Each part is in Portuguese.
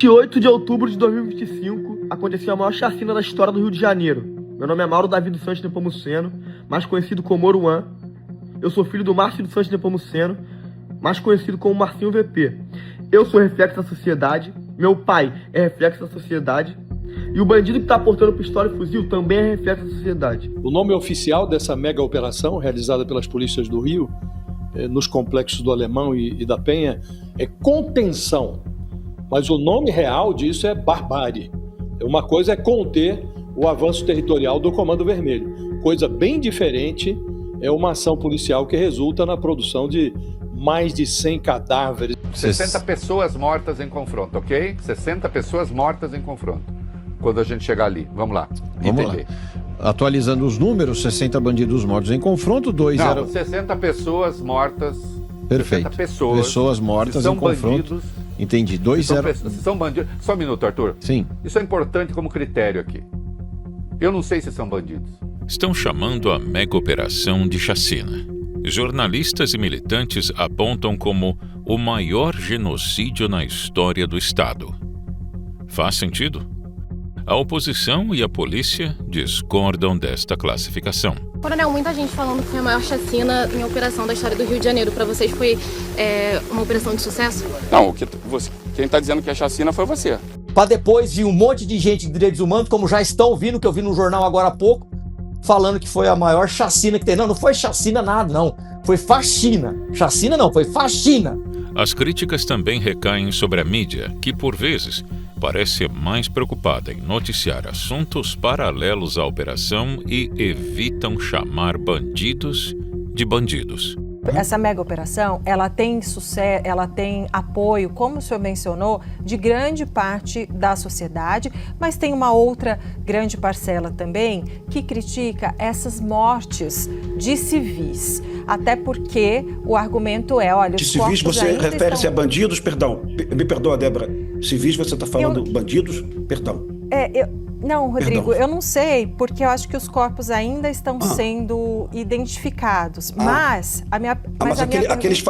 28 de outubro de 2025, aconteceu a maior chacina da história do Rio de Janeiro. Meu nome é Mauro Davi dos Santos Nepomuceno, mais conhecido como Oruan. Eu sou filho do Márcio dos Santos Nepomuceno, mais conhecido como Marcinho VP. Eu sou reflexo da sociedade, meu pai é reflexo da sociedade, e o bandido que está portando pistola e fuzil também é reflexo da sociedade. O nome oficial dessa mega operação, realizada pelas polícias do Rio, nos complexos do Alemão e da Penha, é contenção. Mas o nome real disso é barbárie. Uma coisa é conter o avanço territorial do Comando Vermelho. Coisa bem diferente é uma ação policial que resulta na produção de mais de 100 cadáveres. 60 pessoas mortas em confronto, ok? 60 pessoas mortas em confronto. Quando a gente chegar ali. Vamos lá. Vamos lá. Atualizando os números, 60 bandidos mortos em confronto, 60 pessoas mortas. Perfeito. 60 pessoas mortas em confronto. Bandidos, entendi. são bandidos. Só um minuto, Arthur. Sim. Isso é importante como critério aqui. Eu não sei se são bandidos. Estão chamando a mega operação de chacina. Jornalistas e militantes apontam como o maior genocídio na história do Estado. Faz sentido? A oposição e a polícia discordam desta classificação. Coronel, muita gente falando que foi a maior chacina em operação da história do Rio de Janeiro. Para vocês foi uma operação de sucesso? Não, quem está dizendo que é chacina foi você. Para depois vir um monte de gente de direitos humanos, como já estão ouvindo, que eu vi no jornal agora há pouco, falando que foi a maior chacina que tem. Não foi chacina nada, não. Foi faxina. Chacina não, foi faxina. As críticas também recaem sobre a mídia, que por vezes parece mais preocupada em noticiar assuntos paralelos à operação e evitam chamar bandidos de bandidos. Essa mega operação, ela tem sucesso, ela tem apoio, como o senhor mencionou, de grande parte da sociedade, mas tem uma outra grande parcela também que critica essas mortes de civis. Até porque o argumento é, olha, de civis você refere-se a bandidos, perdão, me perdoa, Débora. Civis você está falando bandidos, perdão. Não, Rodrigo, Perdão. eu não sei, porque eu acho que os corpos ainda estão sendo identificados. Mas a minha aqueles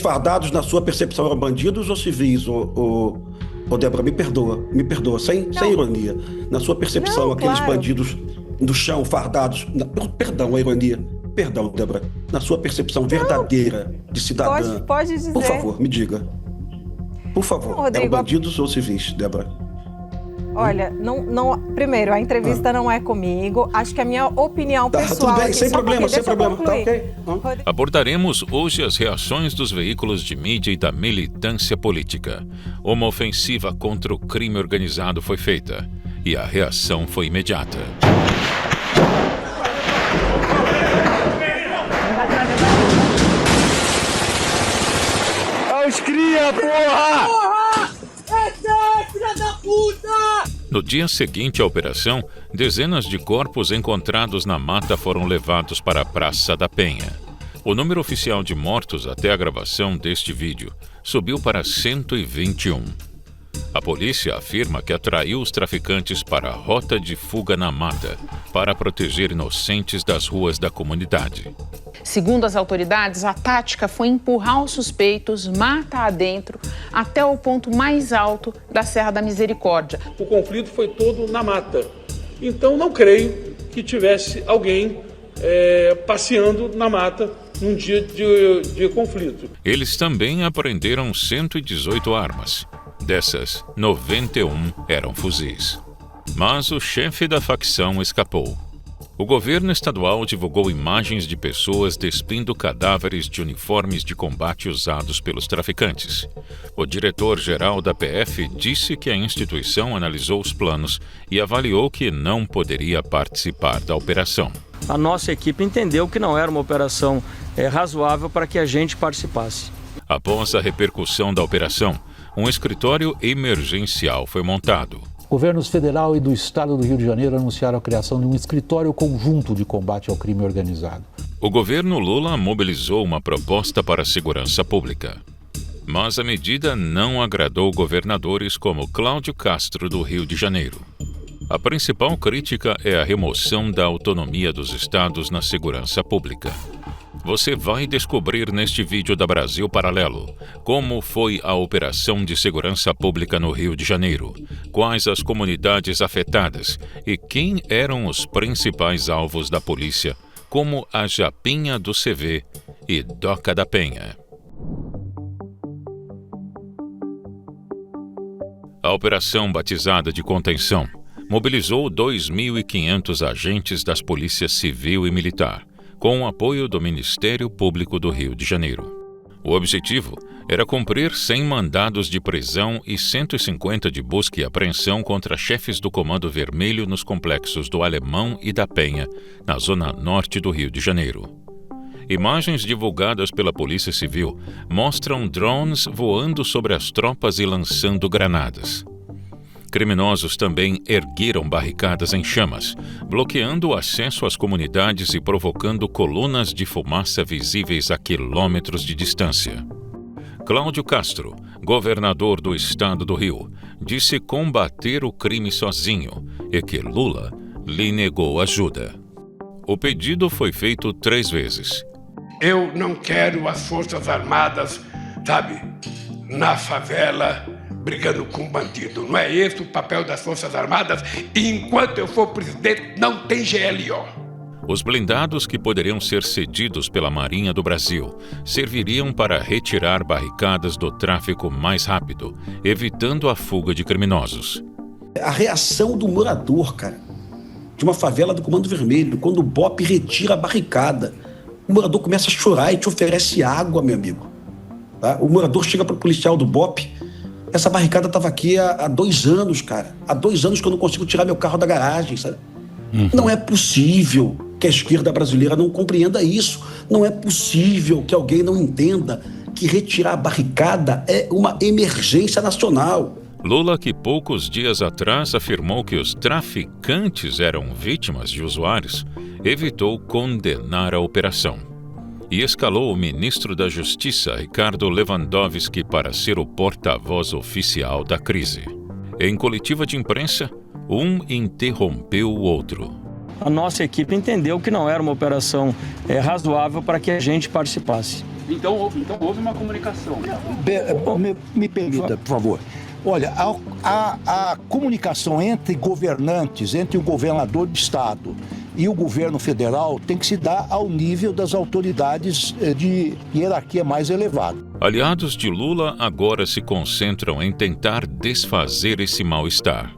fardados, na sua percepção, eram bandidos ou civis? Débora, me perdoa, sem ironia. Na sua percepção, aqueles bandidos no chão, fardados. Perdão a ironia. Perdão, Débora. Na sua percepção verdadeira de cidadã. Pode dizer. Por favor, me diga. Por favor, não, Rodrigo, eram bandidos ou civis, Débora? Olha, primeiro, a entrevista não é comigo. Acho que a minha opinião pessoal... Tudo bem, sem problema. Tá ok? Abordaremos hoje as reações dos veículos de mídia e da militância política. Uma ofensiva contra o crime organizado foi feita e a reação foi imediata. Os cria, porra! No dia seguinte à operação, dezenas de corpos encontrados na mata foram levados para a Praça da Penha. O número oficial de mortos até a gravação deste vídeo subiu para 121. A polícia afirma que atraiu os traficantes para a rota de fuga na mata, para proteger inocentes das ruas da comunidade. Segundo as autoridades, a tática foi empurrar os suspeitos mata adentro até o ponto mais alto da Serra da Misericórdia. O conflito foi todo na mata. Então não creio que tivesse alguém passeando na mata num dia de conflito. Eles também apreenderam 118 armas. Dessas, 91 eram fuzis. Mas o chefe da facção escapou. O governo estadual divulgou imagens de pessoas despindo cadáveres de uniformes de combate usados pelos traficantes. O diretor-geral da PF disse que a instituição analisou os planos e avaliou que não poderia participar da operação. A nossa equipe entendeu que não era uma operação razoável para que a gente participasse. Após a repercussão da operação, um escritório emergencial foi montado. Governos federal e do estado do Rio de Janeiro anunciaram a criação de um escritório conjunto de combate ao crime organizado. O governo Lula mobilizou uma proposta para a segurança pública. Mas a medida não agradou governadores como Cláudio Castro, do Rio de Janeiro. A principal crítica é a remoção da autonomia dos estados na segurança pública. Você vai descobrir neste vídeo da Brasil Paralelo como foi a operação de segurança pública no Rio de Janeiro, quais as comunidades afetadas e quem eram os principais alvos da polícia, como a Japinha do CV e Doca da Penha. A operação, batizada de Contenção, mobilizou 2.500 agentes das polícias civil e militar, com o apoio do Ministério Público do Rio de Janeiro. O objetivo era cumprir 100 mandados de prisão e 150 de busca e apreensão contra chefes do Comando Vermelho nos complexos do Alemão e da Penha, na zona norte do Rio de Janeiro. Imagens divulgadas pela Polícia Civil mostram drones voando sobre as tropas e lançando granadas. Criminosos também ergueram barricadas em chamas, bloqueando o acesso às comunidades e provocando colunas de fumaça visíveis a quilômetros de distância. Cláudio Castro, governador do estado do Rio, disse combater o crime sozinho e que Lula lhe negou ajuda. O pedido foi feito 3 vezes. Eu não quero as Forças Armadas, sabe, na favela, brigando com bandido. Não é esse o papel das Forças Armadas. E enquanto eu for presidente, não tem GLO. Os blindados que poderiam ser cedidos pela Marinha do Brasil serviriam para retirar barricadas do tráfico mais rápido, evitando a fuga de criminosos. A reação do morador, cara, de uma favela do Comando Vermelho, quando o BOP retira a barricada, o morador começa a chorar e te oferece água, meu amigo. Tá? O morador chega para o policial do BOP: essa barricada estava aqui há 2 anos, cara. Há 2 anos que eu não consigo tirar meu carro da garagem, sabe? Não é possível que a esquerda brasileira não compreenda isso. Não é possível que alguém não entenda que retirar a barricada é uma emergência nacional. Lula, que poucos dias atrás afirmou que os traficantes eram vítimas de usuários, evitou condenar a operação e escalou o ministro da Justiça, Ricardo Lewandowski, para ser o porta-voz oficial da crise. Em coletiva de imprensa, um interrompeu o outro. A nossa equipe entendeu que não era uma operação razoável para que a gente participasse. Então houve uma comunicação. Me permita, por favor. Olha, a comunicação entre governantes, entre o governador do estado e o governo federal tem que se dar ao nível das autoridades de hierarquia mais elevada. Aliados de Lula agora se concentram em tentar desfazer esse mal-estar.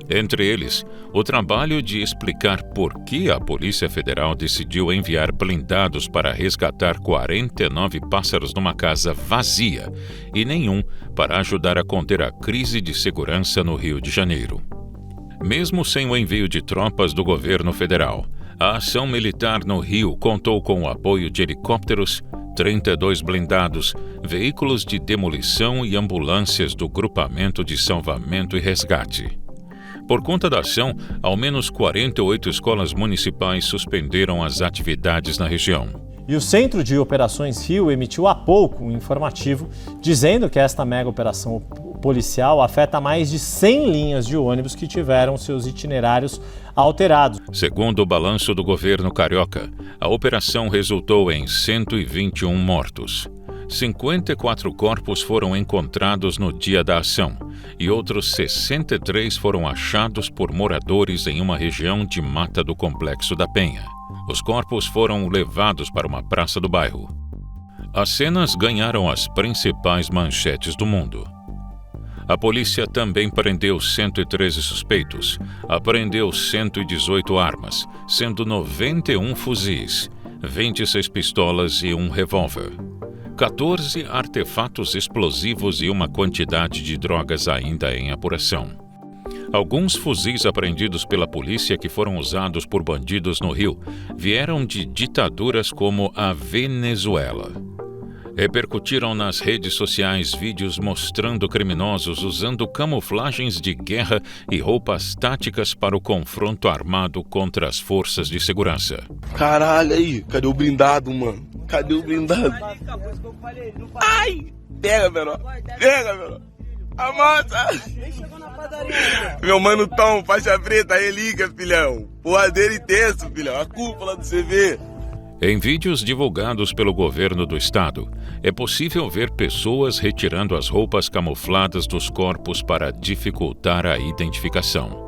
Entre eles, o trabalho de explicar por que a Polícia Federal decidiu enviar blindados para resgatar 49 pássaros numa casa vazia e nenhum para ajudar a conter a crise de segurança no Rio de Janeiro. Mesmo sem o envio de tropas do governo federal, a ação militar no Rio contou com o apoio de helicópteros, 32 blindados, veículos de demolição e ambulâncias do Grupamento de Salvamento e Resgate. Por conta da ação, ao menos 48 escolas municipais suspenderam as atividades na região. E o Centro de Operações Rio emitiu há pouco um informativo dizendo que esta mega operação policial afeta mais de 100 linhas de ônibus que tiveram seus itinerários alterados. Segundo o balanço do governo carioca, a operação resultou em 121 mortos. 54 corpos foram encontrados no dia da ação e outros 63 foram achados por moradores em uma região de mata do Complexo da Penha. Os corpos foram levados para uma praça do bairro. As cenas ganharam as principais manchetes do mundo. A polícia também prendeu 113 suspeitos, apreendeu 118 armas, sendo 91 fuzis, 26 pistolas e um revólver. 14 artefatos explosivos e uma quantidade de drogas ainda em apuração. Alguns fuzis apreendidos pela polícia que foram usados por bandidos no Rio vieram de ditaduras como a Venezuela. Repercutiram nas redes sociais vídeos mostrando criminosos usando camuflagens de guerra e roupas táticas para o confronto armado contra as forças de segurança. Caralho, aí, cadê o blindado, mano? Cadê o blindado? Ai! Pega, menor! Pega, menor! Amassa! Meu mano Tom, faixa preta, aí liga, filhão! Porradeiro intenso, filhão! A cúpula do CV! Em vídeos divulgados pelo governo do estado, é possível ver pessoas retirando as roupas camufladas dos corpos para dificultar a identificação.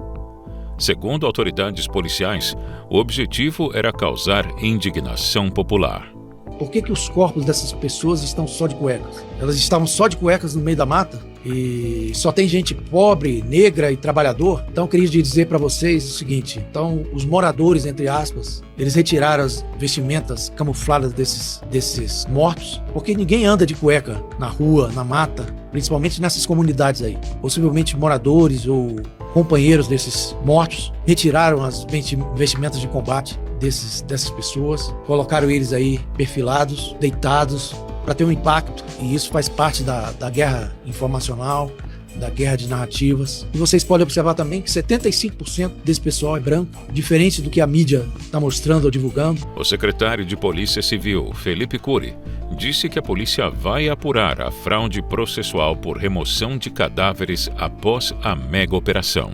Segundo autoridades policiais, o objetivo era causar indignação popular. Por que os corpos dessas pessoas estão só de cuecas? Elas estavam só de cuecas no meio da mata e só tem gente pobre, negra e trabalhador. Então eu queria dizer para vocês o seguinte: então os moradores, entre aspas, eles retiraram as vestimentas camufladas desses mortos, porque ninguém anda de cueca na rua, na mata, principalmente nessas comunidades aí. Possivelmente moradores ou companheiros desses mortos retiraram as vestimentas de combate dessas pessoas, colocaram eles aí perfilados, deitados, para ter um impacto, e isso faz parte da guerra informacional, da guerra de narrativas. E vocês podem observar também que 75% desse pessoal é branco, diferente do que a mídia está mostrando ou divulgando. O secretário de Polícia Civil, Felipe Cury, disse que a polícia vai apurar a fraude processual por remoção de cadáveres após a mega operação.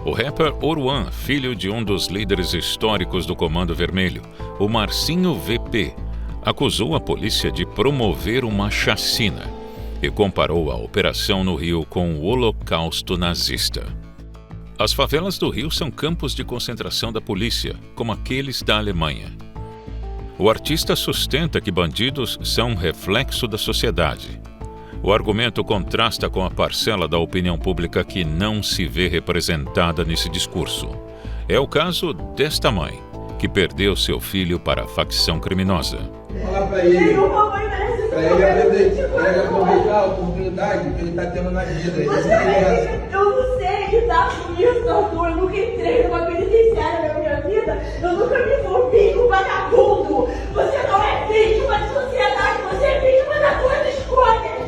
O rapper Oruan, filho de um dos líderes históricos do Comando Vermelho, o Marcinho VP, acusou a polícia de promover uma chacina e comparou a operação no Rio com o Holocausto nazista. As favelas do Rio são campos de concentração da polícia, como aqueles da Alemanha. O artista sustenta que bandidos são reflexo da sociedade. O argumento contrasta com a parcela da opinião pública que não se vê representada nesse discurso. É o caso desta mãe, que perdeu seu filho para a facção criminosa. Falar pra ele aproveitar a oportunidade que ele tá tendo na vida. Eu não sei lidar com isso, Arthur. Eu nunca entrei numa penitenciária na minha vida. Eu nunca me envolvi com vagabundo. Você não é vítima de sociedade, você é vítima das suas escolhas.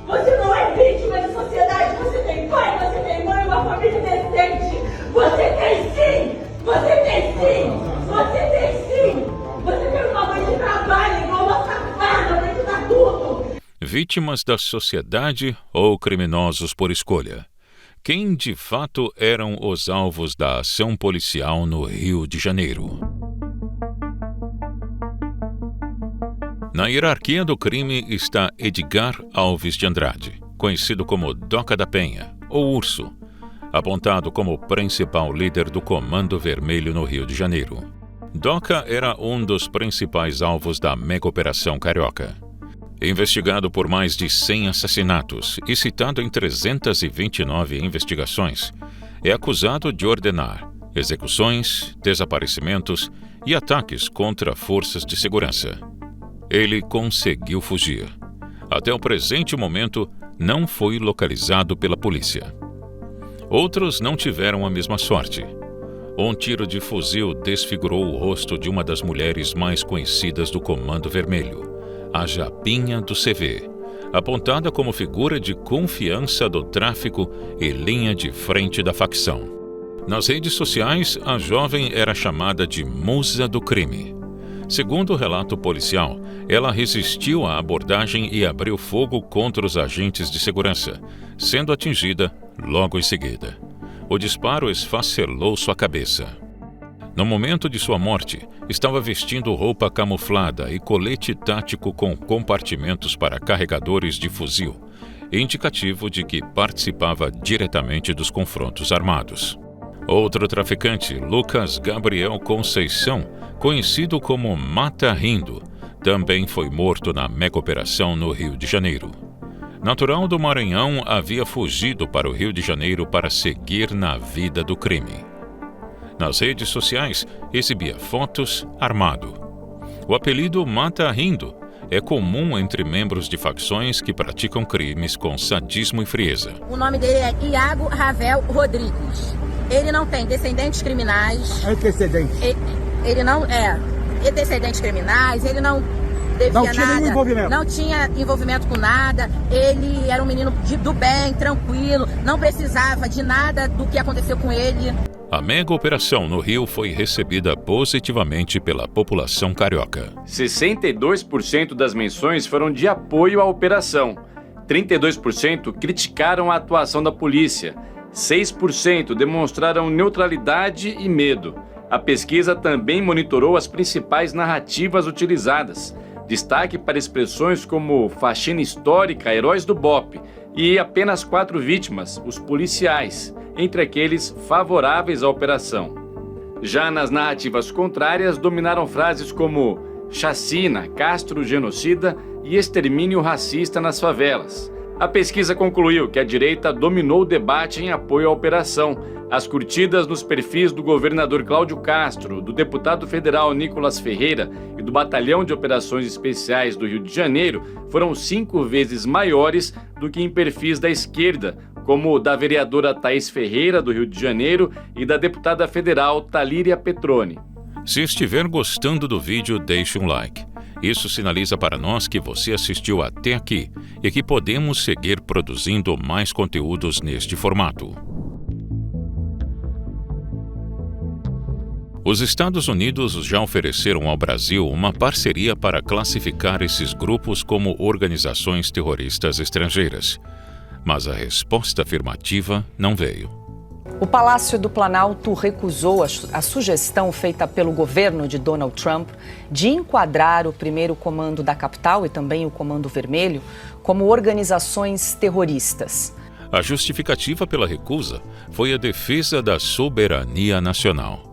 Você não é vítima de sociedade, você tem pai, você tem mãe, uma família decente. Você tem sim! Você tem sim! Você tem sim! Você tem uma mãe de trabalho igual uma safada, vai te dar tudo! Vítimas da sociedade ou criminosos por escolha? Quem de fato eram os alvos da ação policial no Rio de Janeiro? Na hierarquia do crime está Edgar Alves de Andrade, conhecido como Doca da Penha, ou Urso, apontado como o principal líder do Comando Vermelho no Rio de Janeiro. Doca era um dos principais alvos da mega operação Carioca. Investigado por mais de 100 assassinatos e citado em 329 investigações, é acusado de ordenar execuções, desaparecimentos e ataques contra forças de segurança. Ele conseguiu fugir. Até o presente momento, não foi localizado pela polícia. Outros não tiveram a mesma sorte. Um tiro de fuzil desfigurou o rosto de uma das mulheres mais conhecidas do Comando Vermelho, a Japinha do CV, apontada como figura de confiança do tráfico e linha de frente da facção. Nas redes sociais, a jovem era chamada de Musa do Crime. Segundo o relato policial, ela resistiu à abordagem e abriu fogo contra os agentes de segurança, sendo atingida logo em seguida. O disparo esfacelou sua cabeça. No momento de sua morte, estava vestindo roupa camuflada e colete tático com compartimentos para carregadores de fuzil, indicativo de que participava diretamente dos confrontos armados. Outro traficante, Lucas Gabriel Conceição, conhecido como Mata Rindo, também foi morto na mega operação no Rio de Janeiro. Natural do Maranhão, havia fugido para o Rio de Janeiro para seguir na vida do crime. Nas redes sociais, exibia fotos armado. O apelido Mata Rindo é comum entre membros de facções que praticam crimes com sadismo e frieza. O nome dele é Iago Ravel Rodrigues. Ele não tem descendentes criminais. Antecedentes. Ele não é antecedentes criminais, ele não devia nada. Não tinha envolvimento com nada. Ele era um menino do bem, tranquilo, não precisava de nada do que aconteceu com ele. A mega operação no Rio foi recebida positivamente pela população carioca. 62% das menções foram de apoio à operação. 32% criticaram a atuação da polícia. 6% demonstraram neutralidade e medo. A pesquisa também monitorou as principais narrativas utilizadas. Destaque para expressões como faxina histórica, heróis do BOPE e apenas 4 vítimas, os policiais, entre aqueles favoráveis à operação. Já nas narrativas contrárias, dominaram frases como chacina, Castro genocida e extermínio racista nas favelas. A pesquisa concluiu que a direita dominou o debate em apoio à operação. As curtidas nos perfis do governador Cláudio Castro, do deputado federal Nicolas Ferreira e do Batalhão de Operações Especiais do Rio de Janeiro foram 5 vezes maiores do que em perfis da esquerda, como o da vereadora Thaís Ferreira, do Rio de Janeiro, e da deputada federal Talíria Petroni. Se estiver gostando do vídeo, deixe um like. Isso sinaliza para nós que você assistiu até aqui e que podemos seguir produzindo mais conteúdos neste formato. Os Estados Unidos já ofereceram ao Brasil uma parceria para classificar esses grupos como organizações terroristas estrangeiras. Mas a resposta afirmativa não veio. O Palácio do Planalto recusou a sugestão feita pelo governo de Donald Trump de enquadrar o primeiro comando da capital e também o Comando Vermelho como organizações terroristas. A justificativa pela recusa foi a defesa da soberania nacional.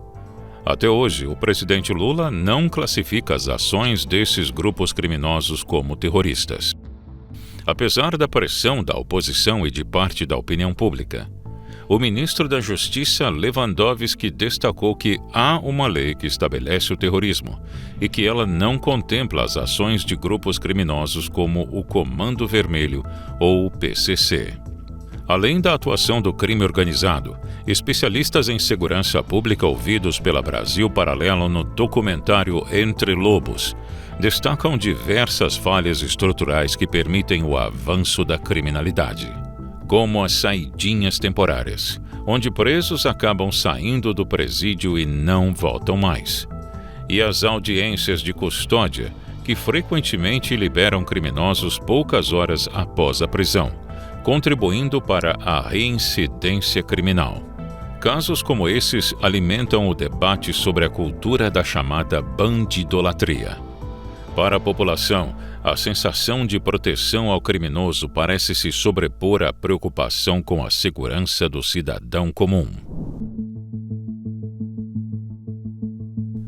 Até hoje, o presidente Lula não classifica as ações desses grupos criminosos como terroristas. Apesar da pressão da oposição e de parte da opinião pública, o ministro da Justiça, Lewandowski, destacou que há uma lei que estabelece o terrorismo e que ela não contempla as ações de grupos criminosos como o Comando Vermelho ou o PCC. Além da atuação do crime organizado, especialistas em segurança pública ouvidos pela Brasil Paralelo no documentário Entre Lobos destacam diversas falhas estruturais que permitem o avanço da criminalidade, como as saidinhas temporárias, onde presos acabam saindo do presídio e não voltam mais, e as audiências de custódia, que frequentemente liberam criminosos poucas horas após a prisão, contribuindo para a reincidência criminal. Casos como esses alimentam o debate sobre a cultura da chamada bandidolatria. Para a população, a sensação de proteção ao criminoso parece se sobrepor à preocupação com a segurança do cidadão comum.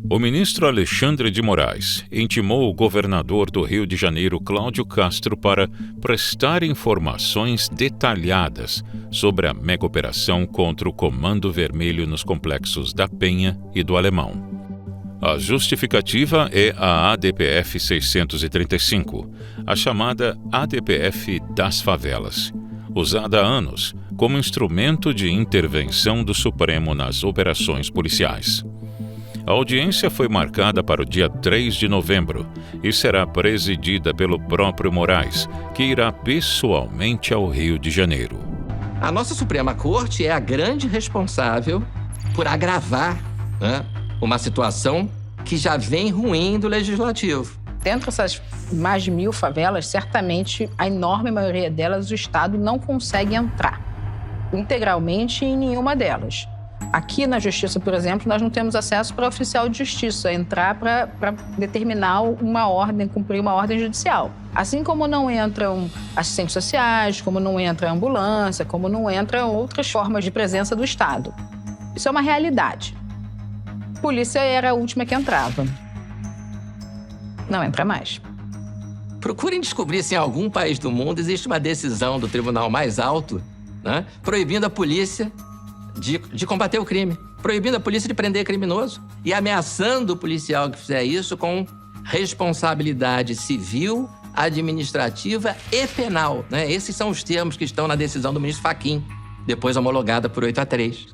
O ministro Alexandre de Moraes intimou o governador do Rio de Janeiro, Cláudio Castro, para prestar informações detalhadas sobre a mega-operação contra o Comando Vermelho nos complexos da Penha e do Alemão. A justificativa é a ADPF 635, a chamada ADPF das favelas, usada há anos como instrumento de intervenção do Supremo nas operações policiais. A audiência foi marcada para o dia 3 de novembro e será presidida pelo próprio Moraes, que irá pessoalmente ao Rio de Janeiro. A nossa Suprema Corte é a grande responsável por agravar, uma situação que já vem ruim do Legislativo. Dentro dessas mais de 1.000 favelas, certamente a enorme maioria delas o Estado não consegue entrar integralmente em nenhuma delas. Aqui na Justiça, por exemplo, nós não temos acesso para oficial de justiça entrar para determinar uma ordem, cumprir uma ordem judicial. Assim como não entram assistentes sociais, como não entra a ambulância, como não entram outras formas de presença do Estado. Isso é uma realidade. A polícia era a última que entrava. Não entra mais. Procurem descobrir se em algum país do mundo existe uma decisão do tribunal mais alto, proibindo a polícia de combater o crime, proibindo a polícia de prender criminoso e ameaçando o policial que fizer isso com responsabilidade civil, administrativa e penal. Esses são os termos que estão na decisão do ministro Fachin, depois homologada por 8-3.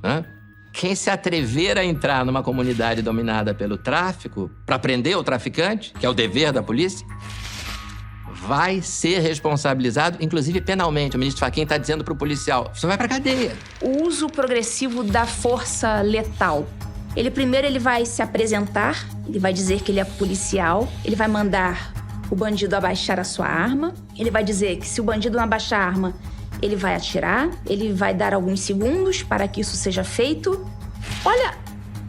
Quem se atrever a entrar numa comunidade dominada pelo tráfico para prender o traficante, que é o dever da polícia, vai ser responsabilizado, inclusive penalmente. O ministro Fachin está dizendo para o policial, você vai para a cadeia. O uso progressivo da força letal. Primeiro ele vai se apresentar, ele vai dizer que ele é policial, ele vai mandar o bandido abaixar a sua arma, ele vai dizer que se o bandido não abaixar a arma, ele vai atirar, ele vai dar alguns segundos para que isso seja feito. Olha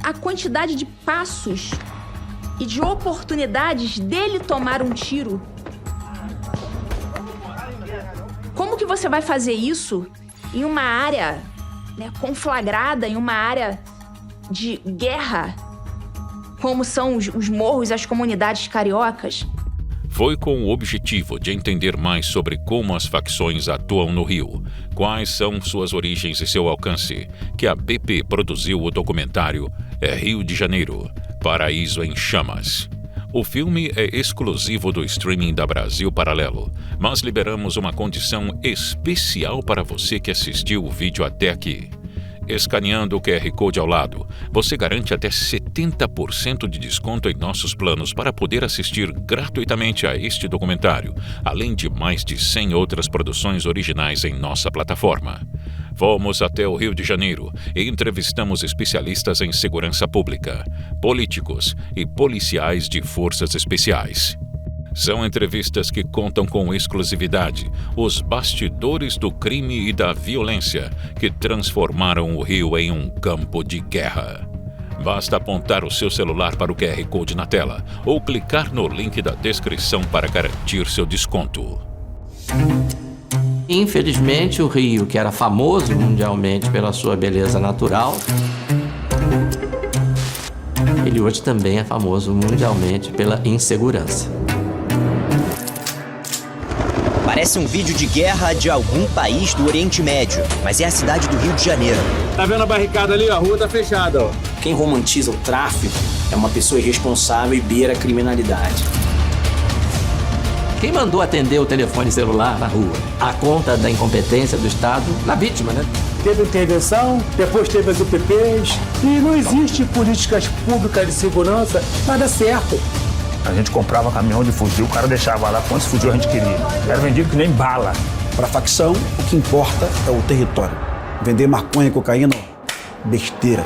a quantidade de passos e de oportunidades dele tomar um tiro. Como que você vai fazer isso em uma área, né, conflagrada, em uma área de guerra, como são os morros e as comunidades cariocas? Foi com o objetivo de entender mais sobre como as facções atuam no Rio, quais são suas origens e seu alcance, que a BP produziu o documentário Rio de Janeiro, Paraíso em Chamas. O filme é exclusivo do streaming da Brasil Paralelo, mas liberamos uma condição especial para você que assistiu o vídeo até aqui. Escaneando o QR Code ao lado, você garante até 70% de desconto em nossos planos para poder assistir gratuitamente a este documentário, além de mais de 100 outras produções originais em nossa plataforma. Fomos até o Rio de Janeiro e entrevistamos especialistas em segurança pública, políticos e policiais de forças especiais. São entrevistas que contam com exclusividade os bastidores do crime e da violência que transformaram o Rio em um campo de guerra. Basta apontar o seu celular para o QR Code na tela ou clicar no link da descrição para garantir seu desconto. Infelizmente, o Rio, que era famoso mundialmente pela sua beleza natural, ele hoje também é famoso mundialmente pela insegurança. Parece um vídeo de guerra de algum país do Oriente Médio, mas é a cidade do Rio de Janeiro. Tá vendo a barricada ali? A rua tá fechada, ó. Quem romantiza o tráfico é uma pessoa irresponsável e beira a criminalidade. Quem mandou atender o telefone celular na rua? A conta da incompetência do Estado na vítima, né? Teve intervenção, depois teve as UPPs, e não existe políticas públicas de segurança, nada certo. A gente comprava caminhão de fuzil, o cara deixava lá quantos fuzil a gente queria. Era vendido que nem bala. Para a facção, o que importa é o território. Vender maconha e cocaína, besteira.